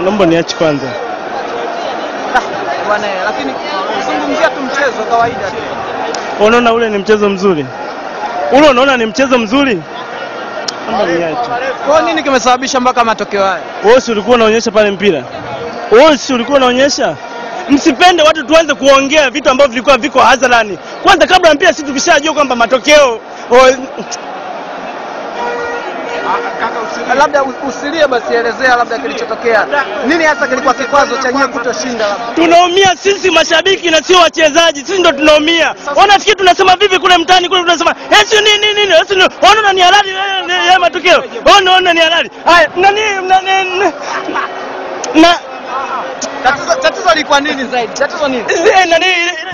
Naomba niache kwanza. Bwana, lakini zungumzia tu mchezo kawaida tu. Unaona ule ni mchezo mzuri? Ule unaona ni mchezo mzuri? Naomba niache. Kwa nini kimesababisha mpaka matokeo haya? Wewe ulikuwa unaonyesha pale mpira. Wewe ulikuwa unaonyesha. Msipende watu tuanze kuongea vitu ambavyo vilikuwa viko hadharani. Kwanza kabla mpira sisi tukishajua kwamba matokeo labda usilie basi, elezea labda kilichotokea. Nini hasa kilikuwa kikwazo cha nyinyi kutoshinda labda? Tunaumia sisi mashabiki na sio wachezaji. Sisi ndo tunaumia. Wanafikiri tunasema vipi kule mtaani kule tunasema esi nini? Esi ona ni halali ya matokeo. Ona ni halali. Haya, na tatizo liko nini zaidi? Tatizo nini? Ile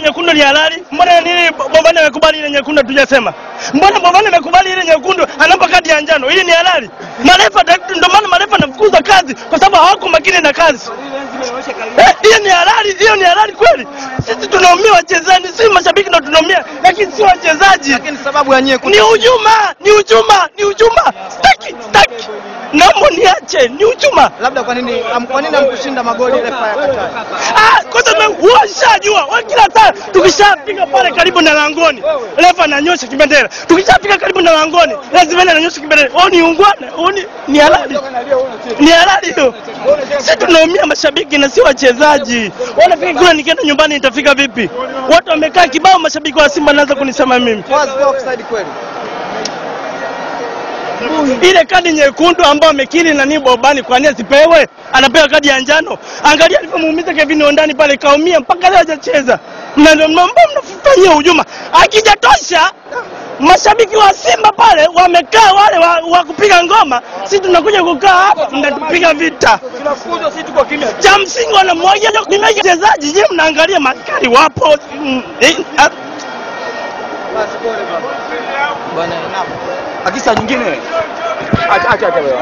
nyekundu ni halali. Mbona nini Bobane amekubali ile nyekundu tujasema? Mbona Bobane amekubali ile nyekundu anampa kadi ya njano? Ile ni halali. Marefa ndio maana marefa anafukuza kazi kwa sababu hawako makini na kazi. Hiyo ni halali, hiyo ni halali kweli. Sisi tunaumia wachezaji, sisi mashabiki ndio tunaumia, lakini si wachezaji. Lakini sababu ya nyekundu ni hujuma. Staki. Naomba niache, ni hujuma. Labda kwa nini hamkushinda magoli refa ya Qatar? Kwa sababu washajua, kila saa tukishapiga pale karibu na langoni, refa ananyosha kibendera. Tukishafika karibu na langoni, lazima ananyosha kibendera. Ni ungwana, ni halali. Ni halali hiyo. Sisi tunaumia mashabiki na si wachezaji. Wanafikiri kule nikienda nyumbani nitafika vipi? Watu wamekaa kibao, mashabiki wa Simba naanza kunisema mimi. Was offside kweli? Ile kadi nyekundu ambayo amekiri na Bobani kwa nini asipewe? Anapewa kadi ya njano. Angalia alivyomuumiza Kevin Ondani pale, kaumia mpaka leo hajacheza. Mnafanyia hujuma. Akijatosha mashabiki wa Simba pale wamekaa wale wa kupiga ngoma, sisi tunakuja kukaa hapa mnatupiga vita. Tunafukuza sisi tuko kimya. Cha msingi wanamwagia kuimaji wachezaji. Je, mnaangalia maskari wapo? Basi pole bwana. Bwana, akisa nyingine. Acha wewe.